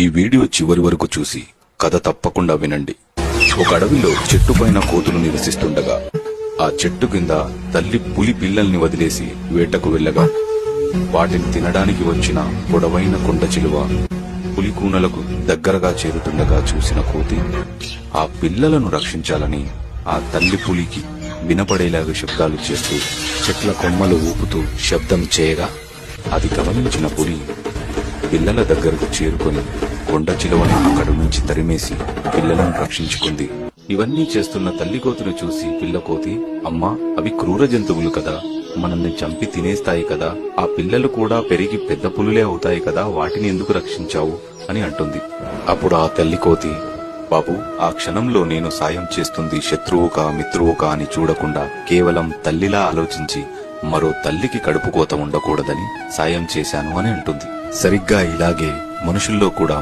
ఈ వీడియో చివరి వరకు చూసి కథ తప్పకుండా వినండి. ఒక అడవిలో చెట్టు పైన కోతులు నివసిస్తుండగా ఆ చెట్టు కింద తల్లి పులి పిల్లల్ని వదిలేసి వేటకు వెళ్ళగా వాటిని తినడానికి వచ్చిన పొడవైన కొండ చిలువ పులి కూనలకు దగ్గరగా చేరుతుండగా చూసిన కోతి ఆ పిల్లలను రక్షించాలని ఆ తల్లి పులికి వినపడేలాగా శబ్దాలు చేస్తూ చెట్ల కొమ్మలు ఊపుతూ శబ్దం చేయగా అది గమనించిన పులి పిల్లల దగ్గరకు చేరుకొని కొండ చిలువను అక్కడి నుంచి తరిమేసి పిల్లలను రక్షించుకుంది. ఇవన్నీ చేస్తున్న తల్లి కోతిని చూసి పిల్ల కోతి, అమ్మా, అవి క్రూర జంతువులు కదా, మనల్ని చంపి తినేస్తాయి కదా, ఆ పిల్లలు కూడా పెరిగి పెద్ద పులులే అవుతాయి కదా, వాటిని ఎందుకు రక్షించావు అని అంటుంది. అప్పుడు ఆ తల్లి కోతి, బాబు, ఆ క్షణంలో నేను సాయం చేస్తుంది శత్రువుకా మిత్రువుకా అని చూడకుండా కేవలం తల్లిలా ఆలోచించి మరో తల్లికి కడుపు కోత ఉండకూడదని సాయం చేశాను అని అంటుంది. సరిగ్గా ఇలాగే మనుషుల్లో కూడా